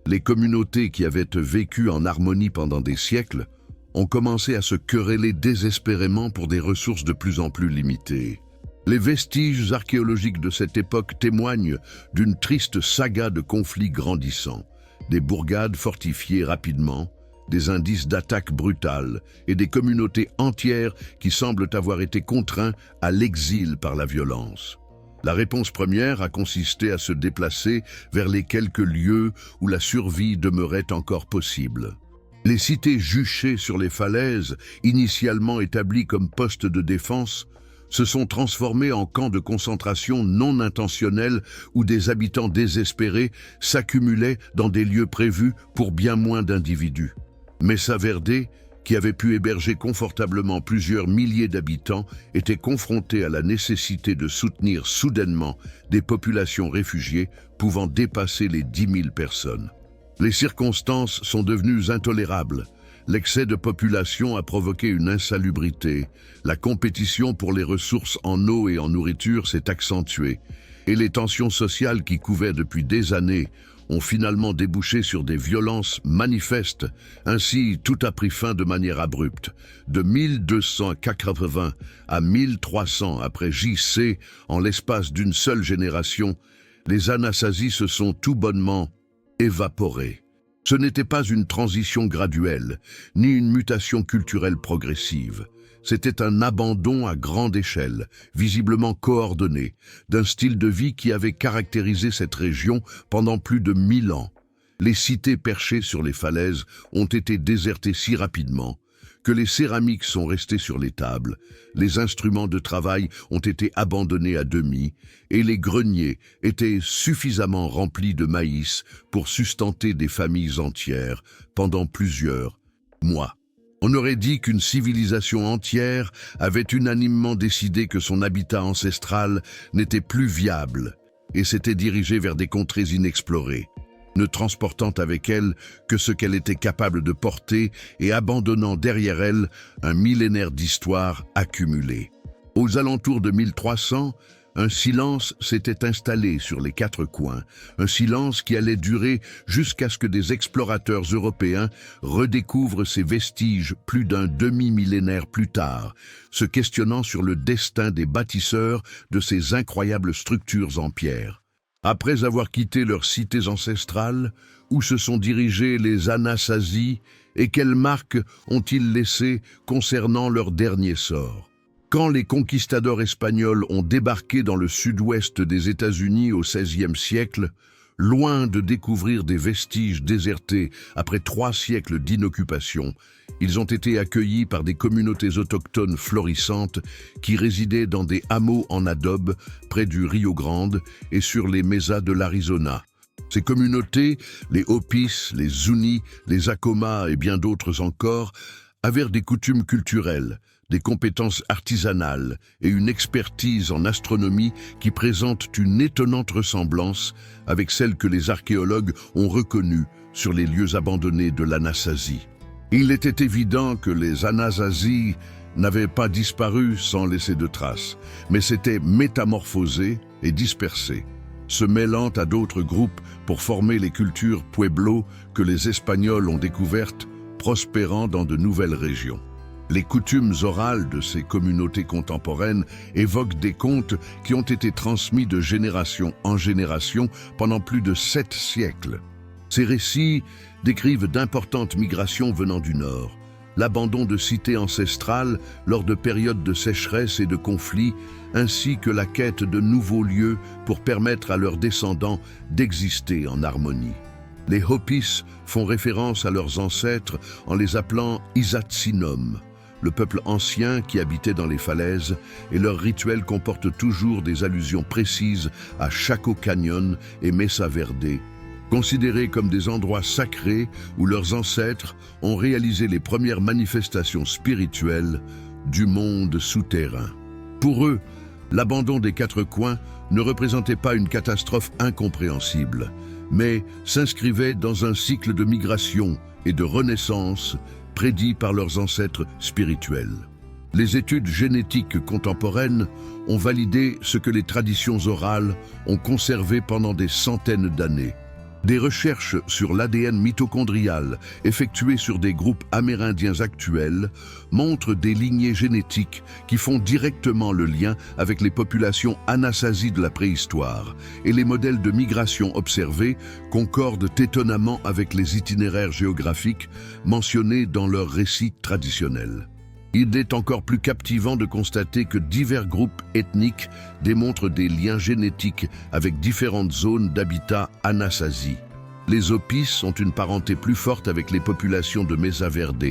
Les communautés qui avaient vécu en harmonie pendant des siècles ont commencé à se quereller désespérément pour des ressources de plus en plus limitées. Les vestiges archéologiques de cette époque témoignent d'une triste saga de conflits grandissants, des bourgades fortifiées rapidement, des indices d'attaques brutales et des communautés entières qui semblent avoir été contraintes à l'exil par la violence. La réponse première a consisté à se déplacer vers les quelques lieux où la survie demeurait encore possible. Les cités juchées sur les falaises, initialement établies comme postes de défense, se sont transformées en camps de concentration non intentionnels où des habitants désespérés s'accumulaient dans des lieux prévus pour bien moins d'individus. Mesa Verde, qui avait pu héberger confortablement plusieurs milliers d'habitants, était confronté à la nécessité de soutenir soudainement des populations réfugiées pouvant dépasser les 10 000 personnes. Les circonstances sont devenues intolérables. L'excès de population a provoqué une insalubrité. La compétition pour les ressources en eau et en nourriture s'est accentuée. Et les tensions sociales qui couvaient depuis des années ont finalement débouché sur des violences manifestes. Ainsi, tout a pris fin de manière abrupte. De 1280 à 1300 après JC, en l'espace d'une seule génération, les Anasazi se sont tout bonnement évaporés. Ce n'était pas une transition graduelle, ni une mutation culturelle progressive. C'était un abandon à grande échelle, visiblement coordonné, d'un style de vie qui avait caractérisé cette région pendant plus de 1000 ans. Les cités perchées sur les falaises ont été désertées si rapidement que les céramiques sont restées sur les tables, les instruments de travail ont été abandonnés à demi et les greniers étaient suffisamment remplis de maïs pour sustenter des familles entières pendant plusieurs mois. On aurait dit qu'une civilisation entière avait unanimement décidé que son habitat ancestral n'était plus viable et s'était dirigée vers des contrées inexplorées, ne transportant avec elle que ce qu'elle était capable de porter et abandonnant derrière elle un millénaire d'histoire accumulée. Aux alentours de 1300, un silence s'était installé sur les 4 coins, un silence qui allait durer jusqu'à ce que des explorateurs européens redécouvrent ces vestiges plus d'un demi-millénaire plus tard, se questionnant sur le destin des bâtisseurs de ces incroyables structures en pierre. Après avoir quitté leurs cités ancestrales, où se sont dirigés les Anasazi et quelles marques ont-ils laissées concernant leur dernier sort? Quand les conquistadors espagnols ont débarqué dans le sud-ouest des États-Unis au XVIe siècle, Loin de découvrir des vestiges désertés après 3 siècles d'inoccupation, ils ont été accueillis par des communautés autochtones florissantes qui résidaient dans des hameaux en adobe près du Rio Grande et sur les mesas de l'Arizona. Ces communautés, les Hopis, les Zuni, les Acoma et bien d'autres encore, avaient des coutumes culturelles, des compétences artisanales et une expertise en astronomie qui présentent une étonnante ressemblance avec celle que les archéologues ont reconnue sur les lieux abandonnés de l'Anasazi. Il était évident que les Anasazi n'avaient pas disparu sans laisser de traces, mais s'étaient métamorphosés et dispersés, se mêlant à d'autres groupes pour former les cultures pueblo que les Espagnols ont découvertes, prospérant dans de nouvelles régions. Les coutumes orales de ces communautés contemporaines évoquent des contes qui ont été transmis de génération en génération pendant plus de 7 siècles. Ces récits décrivent d'importantes migrations venant du nord, l'abandon de cités ancestrales lors de périodes de sécheresse et de conflits, ainsi que la quête de nouveaux lieux pour permettre à leurs descendants d'exister en harmonie. Les Hopis font référence à leurs ancêtres en les appelant Izatzinom, le peuple ancien qui habitait dans les falaises, et leurs rituels comportent toujours des allusions précises à Chaco Canyon et Mesa Verde, considérés comme des endroits sacrés où leurs ancêtres ont réalisé les premières manifestations spirituelles du monde souterrain. Pour eux, l'abandon des 4 coins ne représentait pas une catastrophe incompréhensible, mais s'inscrivait dans un cycle de migration et de renaissance prédit par leurs ancêtres spirituels. Les études génétiques contemporaines ont validé ce que les traditions orales ont conservé pendant des centaines d'années. Des recherches sur l'ADN mitochondrial effectuées sur des groupes amérindiens actuels montrent des lignées génétiques qui font directement le lien avec les populations Anasazi de la préhistoire, et les modèles de migration observés concordent étonnamment avec les itinéraires géographiques mentionnés dans leurs récits traditionnels. Il est encore plus captivant de constater que divers groupes ethniques démontrent des liens génétiques avec différentes zones d'habitat Anasazi. Les Hopis ont une parenté plus forte avec les populations de Mesa Verde,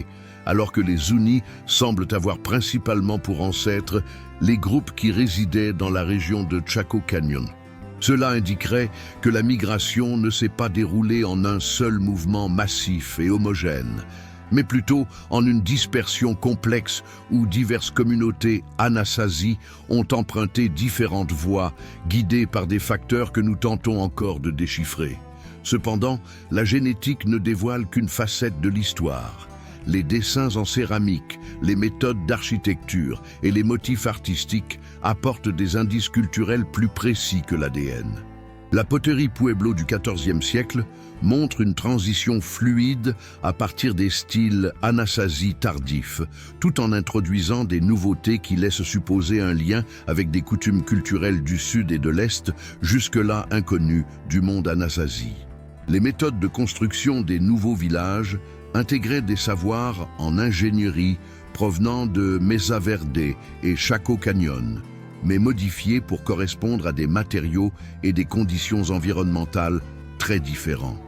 alors que les Zuni semblent avoir principalement pour ancêtres les groupes qui résidaient dans la région de Chaco Canyon. Cela indiquerait que la migration ne s'est pas déroulée en un seul mouvement massif et homogène, mais plutôt en une dispersion complexe où diverses communautés Anasazi ont emprunté différentes voies, guidées par des facteurs que nous tentons encore de déchiffrer. Cependant, la génétique ne dévoile qu'une facette de l'histoire. Les dessins en céramique, les méthodes d'architecture et les motifs artistiques apportent des indices culturels plus précis que l'ADN. La poterie pueblo du XIVe siècle montre une transition fluide à partir des styles Anasazi tardifs, tout en introduisant des nouveautés qui laissent supposer un lien avec des coutumes culturelles du Sud et de l'Est, jusque-là inconnues du monde Anasazi. Les méthodes de construction des nouveaux villages intégraient des savoirs en ingénierie provenant de Mesa Verde et Chaco Canyon, mais modifiés pour correspondre à des matériaux et des conditions environnementales très différents.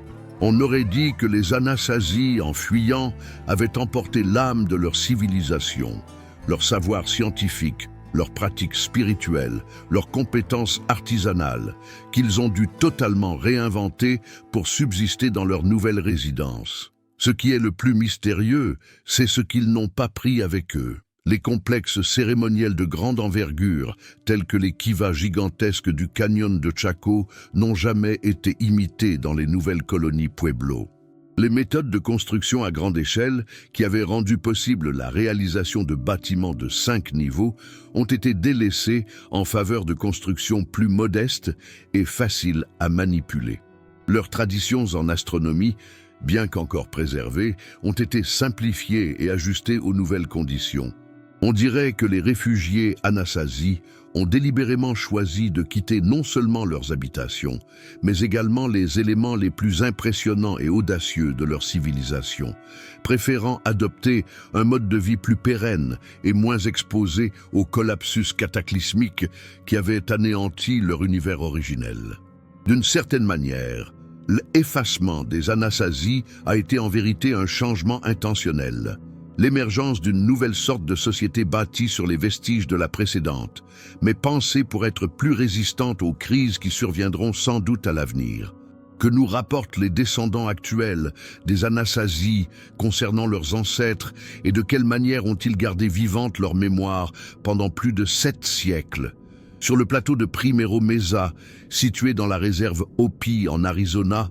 On aurait dit que les Anasazi, en fuyant, avaient emporté l'âme de leur civilisation, leur savoir scientifique, leurs pratiques spirituelles, leurs compétences artisanales, qu'ils ont dû totalement réinventer pour subsister dans leur nouvelle résidence. Ce qui est le plus mystérieux, c'est ce qu'ils n'ont pas pris avec eux. Les complexes cérémoniels de grande envergure, tels que les kivas gigantesques du canyon de Chaco, n'ont jamais été imités dans les nouvelles colonies pueblo. Les méthodes de construction à grande échelle, qui avaient rendu possible la réalisation de bâtiments de 5 niveaux, ont été délaissées en faveur de constructions plus modestes et faciles à manipuler. Leurs traditions en astronomie, bien qu'encore préservées, ont été simplifiées et ajustées aux nouvelles conditions. On dirait que les réfugiés Anasazi ont délibérément choisi de quitter non seulement leurs habitations, mais également les éléments les plus impressionnants et audacieux de leur civilisation, préférant adopter un mode de vie plus pérenne et moins exposé au collapsus cataclysmique qui avait anéanti leur univers originel. D'une certaine manière, l'effacement des Anasazi a été en vérité un changement intentionnel. L'émergence d'une nouvelle sorte de société bâtie sur les vestiges de la précédente, mais pensée pour être plus résistante aux crises qui surviendront sans doute à l'avenir. Que nous rapportent les descendants actuels des Anasazi concernant leurs ancêtres et de quelle manière ont-ils gardé vivante leur mémoire pendant plus de 7 siècles? Sur le plateau de Primero Mesa, situé dans la réserve Hopi en Arizona,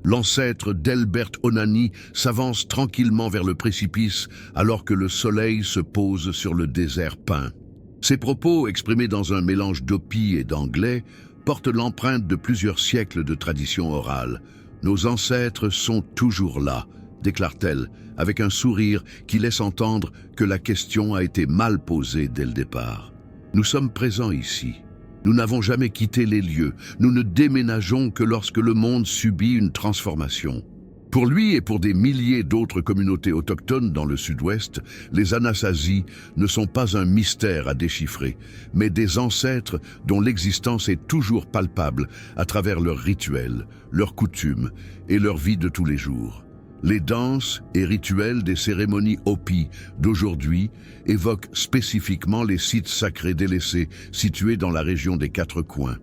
l'ancêtre d'Elbert Onani s'avance tranquillement vers le précipice alors que le soleil se pose sur le désert peint. Ses propos, exprimés dans un mélange d'Hopi et d'anglais, portent l'empreinte de plusieurs siècles de tradition orale. « Nos ancêtres sont toujours là », déclare-t-elle, avec un sourire qui laisse entendre que la question a été mal posée dès le départ. « Nous sommes présents ici. Nous n'avons jamais quitté les lieux. Nous ne déménageons que lorsque le monde subit une transformation. » Pour lui et pour des milliers d'autres communautés autochtones dans le sud-ouest, les Anasazi ne sont pas un mystère à déchiffrer, mais des ancêtres dont l'existence est toujours palpable à travers leurs rituels, leurs coutumes et leur vie de tous les jours. Les danses et rituels des cérémonies Hopi d'aujourd'hui évoquent spécifiquement les sites sacrés délaissés situés dans la région des Quatre Coins.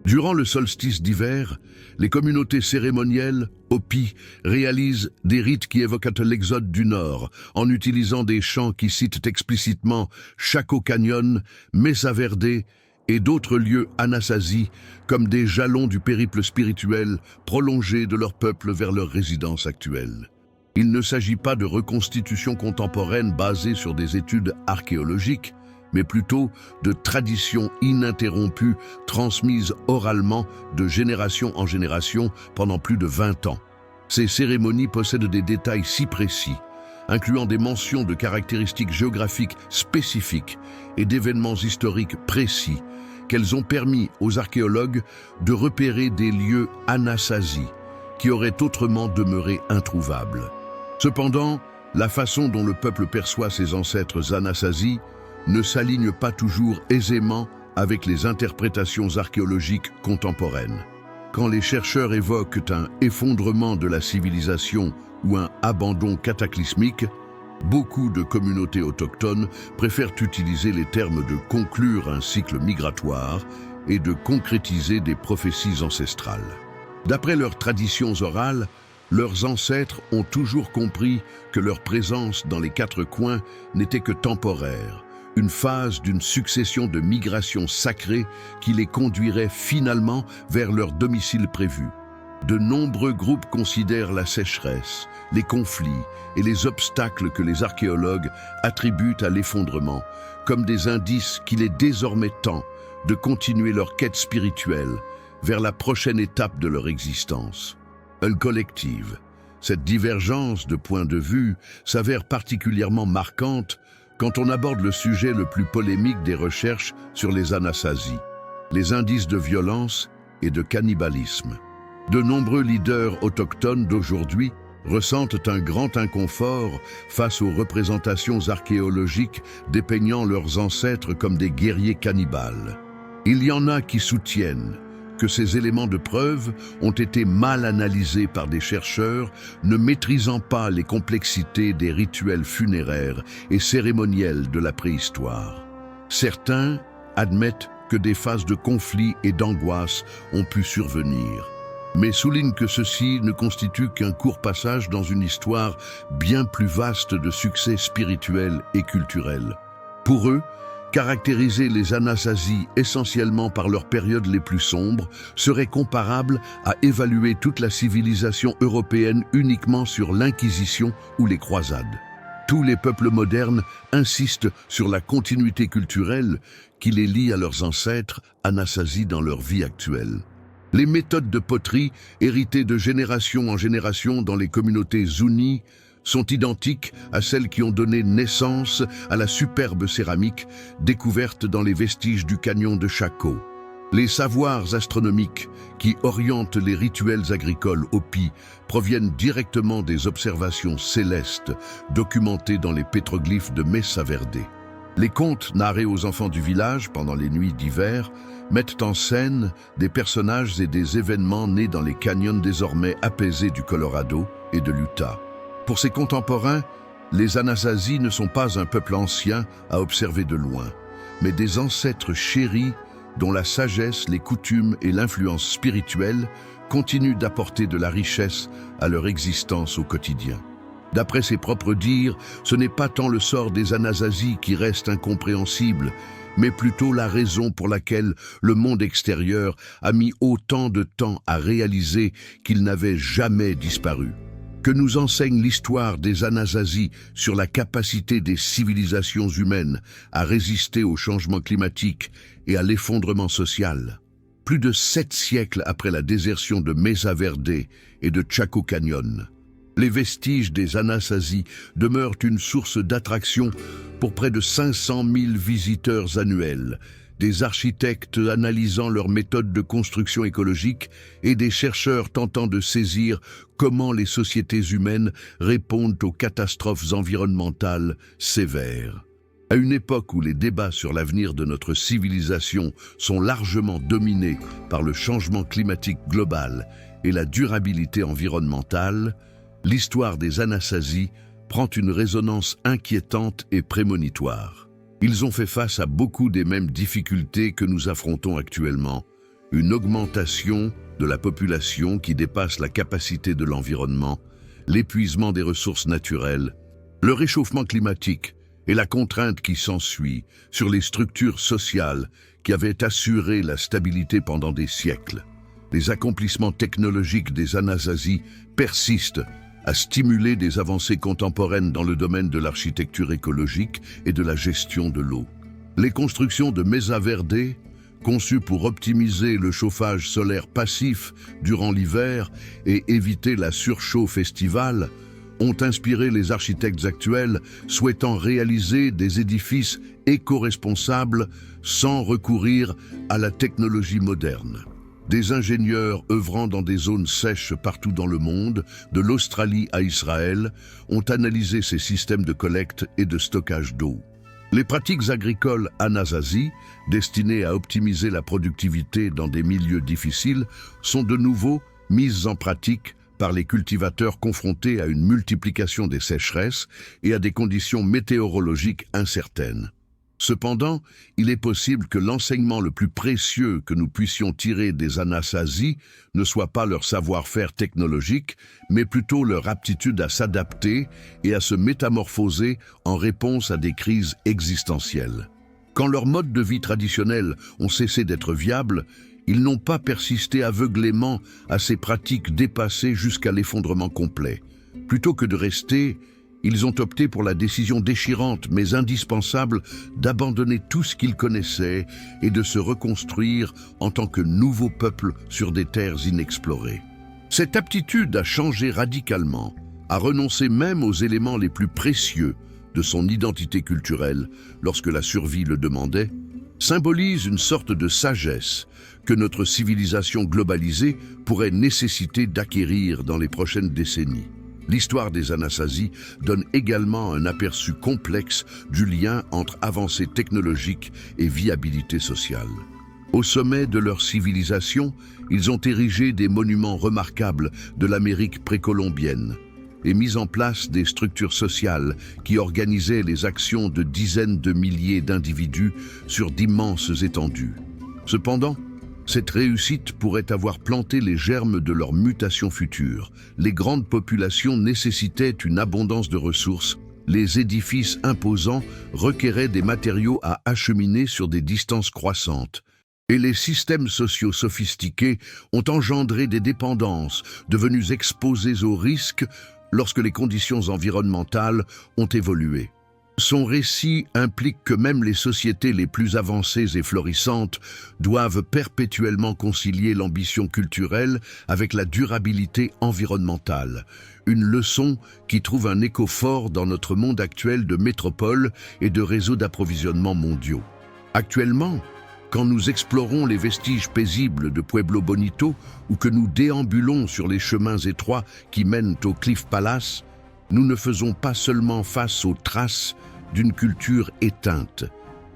Durant le solstice d'hiver, les communautés cérémonielles Hopi réalisent des rites qui évoquent l'exode du Nord en utilisant des chants qui citent explicitement Chaco Canyon, Mesa Verde et d'autres lieux Anasazi comme des jalons du périple spirituel prolongé de leur peuple vers leur résidence actuelle. Il ne s'agit pas de reconstitution contemporaine basée sur des études archéologiques, mais plutôt de traditions ininterrompues transmises oralement de génération en génération pendant plus de 20 ans. Ces cérémonies possèdent des détails si précis, incluant des mentions de caractéristiques géographiques spécifiques et d'événements historiques précis, qu'elles ont permis aux archéologues de repérer des lieux Anasazi qui auraient autrement demeuré introuvables. Cependant, la façon dont le peuple perçoit ses ancêtres Anasazi ne s'aligne pas toujours aisément avec les interprétations archéologiques contemporaines. Quand les chercheurs évoquent un effondrement de la civilisation ou un abandon cataclysmique, beaucoup de communautés autochtones préfèrent utiliser les termes de conclure un cycle migratoire et de concrétiser des prophéties ancestrales. D'après leurs traditions orales, leurs ancêtres ont toujours compris que leur présence dans les Quatre Coins n'était que temporaire, une phase d'une succession de migrations sacrées qui les conduirait finalement vers leur domicile prévu. De nombreux groupes considèrent la sécheresse, les conflits et les obstacles que les archéologues attribuent à l'effondrement comme des indices qu'il est désormais temps de continuer leur quête spirituelle vers la prochaine étape de leur existence. Collective. Cette divergence de point de vue s'avère particulièrement marquante quand on aborde le sujet le plus polémique des recherches sur les Anasazi, les indices de violence et de cannibalisme. De nombreux leaders autochtones d'aujourd'hui ressentent un grand inconfort face aux représentations archéologiques dépeignant leurs ancêtres comme des guerriers cannibales. Il y en a qui soutiennent que ces éléments de preuve ont été mal analysés par des chercheurs ne maîtrisant pas les complexités des rituels funéraires et cérémoniels de la préhistoire. Certains admettent que des phases de conflit et d'angoisse ont pu survenir, mais soulignent que ceci ne constitue qu'un court passage dans une histoire bien plus vaste de succès spirituel et culturel. Pour eux, caractériser les Anasazi essentiellement par leurs périodes les plus sombres serait comparable à évaluer toute la civilisation européenne uniquement sur l'Inquisition ou les croisades. Tous les peuples modernes insistent sur la continuité culturelle qui les lie à leurs ancêtres Anasazi dans leur vie actuelle. Les méthodes de poterie, héritées de génération en génération dans les communautés Zuni, sont identiques à celles qui ont donné naissance à la superbe céramique découverte dans les vestiges du canyon de Chaco. Les savoirs astronomiques qui orientent les rituels agricoles Hopi proviennent directement des observations célestes documentées dans les pétroglyphes de Mesa Verde. Les contes narrés aux enfants du village pendant les nuits d'hiver mettent en scène des personnages et des événements nés dans les canyons désormais apaisés du Colorado et de l'Utah. Pour ses contemporains, les Anasazi ne sont pas un peuple ancien à observer de loin, mais des ancêtres chéris dont la sagesse, les coutumes et l'influence spirituelle continuent d'apporter de la richesse à leur existence au quotidien. D'après ses propres dires, ce n'est pas tant le sort des Anasazi qui reste incompréhensible, mais plutôt la raison pour laquelle le monde extérieur a mis autant de temps à réaliser qu'ils n'avaient jamais disparu. Que nous enseigne l'histoire des Anasazi sur la capacité des civilisations humaines à résister au changement climatique et à l'effondrement social? Plus de 7 siècles après la désertion de Mesa Verde et de Chaco Canyon, les vestiges des Anasazi demeurent une source d'attraction pour près de 500 000 visiteurs annuels, des architectes analysant leurs méthodes de construction écologique et des chercheurs tentant de saisir comment les sociétés humaines répondent aux catastrophes environnementales sévères. À une époque où les débats sur l'avenir de notre civilisation sont largement dominés par le changement climatique global et la durabilité environnementale, l'histoire des Anasazi prend une résonance inquiétante et prémonitoire. Ils ont fait face à beaucoup des mêmes difficultés que nous affrontons actuellement, une augmentation de la population qui dépasse la capacité de l'environnement, l'épuisement des ressources naturelles, le réchauffement climatique et la contrainte qui s'ensuit sur les structures sociales qui avaient assuré la stabilité pendant des siècles. Les accomplissements technologiques des Anasazi persistent à stimuler des avancées contemporaines dans le domaine de l'architecture écologique et de la gestion de l'eau. Les constructions de Mesa Verde, conçues pour optimiser le chauffage solaire passif durant l'hiver et éviter la surchauffe estivale, ont inspiré les architectes actuels souhaitant réaliser des édifices éco-responsables sans recourir à la technologie moderne. Des ingénieurs œuvrant dans des zones sèches partout dans le monde, de l'Australie à Israël, ont analysé ces systèmes de collecte et de stockage d'eau. Les pratiques agricoles Anasazi, destinées à optimiser la productivité dans des milieux difficiles, sont de nouveau mises en pratique par les cultivateurs confrontés à une multiplication des sécheresses et à des conditions météorologiques incertaines. Cependant, il est possible que l'enseignement le plus précieux que nous puissions tirer des Anasazi ne soit pas leur savoir-faire technologique, mais plutôt leur aptitude à s'adapter et à se métamorphoser en réponse à des crises existentielles. Quand leurs modes de vie traditionnels ont cessé d'être viables, ils n'ont pas persisté aveuglément à ces pratiques dépassées jusqu'à l'effondrement complet. Plutôt que de rester, ils ont opté pour la décision déchirante mais indispensable d'abandonner tout ce qu'ils connaissaient et de se reconstruire en tant que nouveau peuple sur des terres inexplorées. Cette aptitude à changer radicalement, à renoncer même aux éléments les plus précieux de son identité culturelle lorsque la survie le demandait, symbolise une sorte de sagesse que notre civilisation globalisée pourrait nécessiter d'acquérir dans les prochaines décennies. L'histoire des Anasazi donne également un aperçu complexe du lien entre avancées technologiques et viabilité sociale. Au sommet de leur civilisation, ils ont érigé des monuments remarquables de l'Amérique précolombienne et mis en place des structures sociales qui organisaient les actions de dizaines de milliers d'individus sur d'immenses étendues. Cependant, cette réussite pourrait avoir planté les germes de leur mutation future. Les grandes populations nécessitaient une abondance de ressources, les édifices imposants requéraient des matériaux à acheminer sur des distances croissantes, et les systèmes sociaux sophistiqués ont engendré des dépendances devenues exposées aux risques lorsque les conditions environnementales ont évolué. Son récit implique que même les sociétés les plus avancées et florissantes doivent perpétuellement concilier l'ambition culturelle avec la durabilité environnementale. Une leçon qui trouve un écho fort dans notre monde actuel de métropoles et de réseaux d'approvisionnement mondiaux. Actuellement, quand nous explorons les vestiges paisibles de Pueblo Bonito ou que nous déambulons sur les chemins étroits qui mènent au Cliff Palace, nous ne faisons pas seulement face aux traces d'une culture éteinte.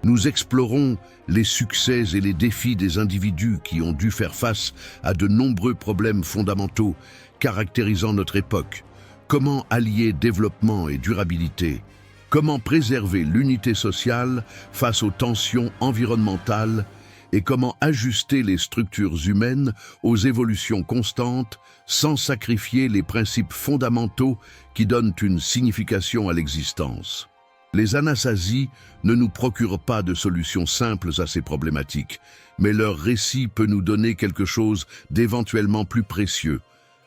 Nous explorons les succès et les défis des individus qui ont dû faire face à de nombreux problèmes fondamentaux caractérisant notre époque. Comment allier développement et durabilité? Comment préserver l'unité sociale face aux tensions environnementales? Et comment ajuster les structures humaines aux évolutions constantes sans sacrifier les principes fondamentaux qui donnent une signification à l'existence? Les Anasazi ne nous procurent pas de solutions simples à ces problématiques, mais leur récit peut nous donner quelque chose d'éventuellement plus précieux.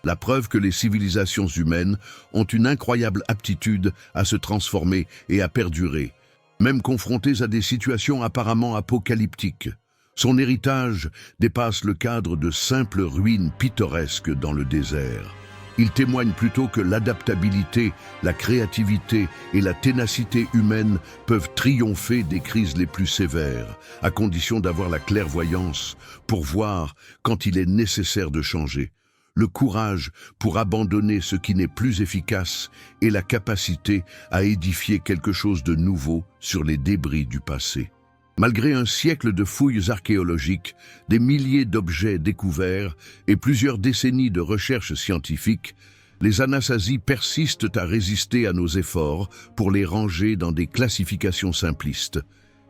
La preuve que les civilisations humaines ont une incroyable aptitude à se transformer et à perdurer, même confrontées à des situations apparemment apocalyptiques. Son héritage dépasse le cadre de simples ruines pittoresques dans le désert. Il témoigne plutôt que l'adaptabilité, la créativité et la ténacité humaine peuvent triompher des crises les plus sévères, à condition d'avoir la clairvoyance pour voir quand il est nécessaire de changer, le courage pour abandonner ce qui n'est plus efficace et la capacité à édifier quelque chose de nouveau sur les débris du passé. Malgré un siècle de fouilles archéologiques, des milliers d'objets découverts et plusieurs décennies de recherches scientifiques, les Anasazi persistent à résister à nos efforts pour les ranger dans des classifications simplistes.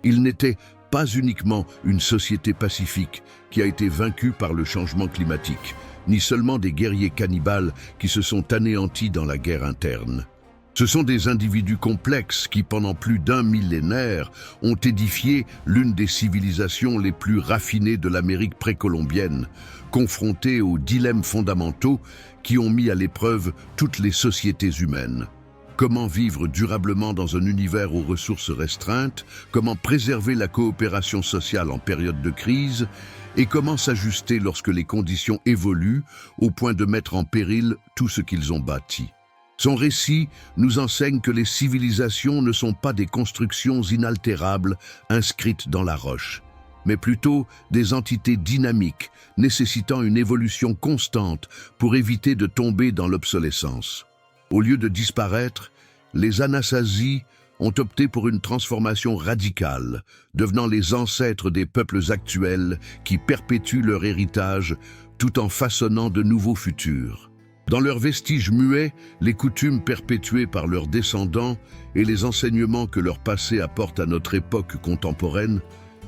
Ils n'étaient pas uniquement une société pacifique qui a été vaincue par le changement climatique, ni seulement des guerriers cannibales qui se sont anéantis dans la guerre interne. Ce sont des individus complexes qui, pendant plus d'un millénaire, ont édifié l'une des civilisations les plus raffinées de l'Amérique précolombienne, confrontés aux dilemmes fondamentaux qui ont mis à l'épreuve toutes les sociétés humaines. Comment vivre durablement dans un univers aux ressources restreintes, comment préserver la coopération sociale en période de crise, et comment s'ajuster lorsque les conditions évoluent au point de mettre en péril tout ce qu'ils ont bâti. Son récit nous enseigne que les civilisations ne sont pas des constructions inaltérables inscrites dans la roche, mais plutôt des entités dynamiques nécessitant une évolution constante pour éviter de tomber dans l'obsolescence. Au lieu de disparaître, les Anasazi ont opté pour une transformation radicale, devenant les ancêtres des peuples actuels qui perpétuent leur héritage tout en façonnant de nouveaux futurs. Dans leurs vestiges muets, les coutumes perpétuées par leurs descendants et les enseignements que leur passé apporte à notre époque contemporaine,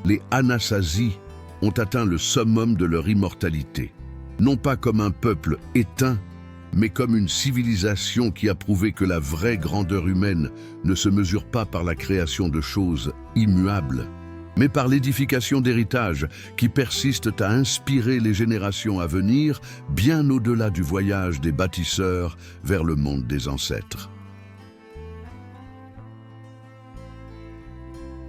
les Anasazi ont atteint le summum de leur immortalité. Non pas comme un peuple éteint, mais comme une civilisation qui a prouvé que la vraie grandeur humaine ne se mesure pas par la création de choses immuables, mais par l'édification d'héritages qui persistent à inspirer les générations à venir bien au-delà du voyage des bâtisseurs vers le monde des ancêtres.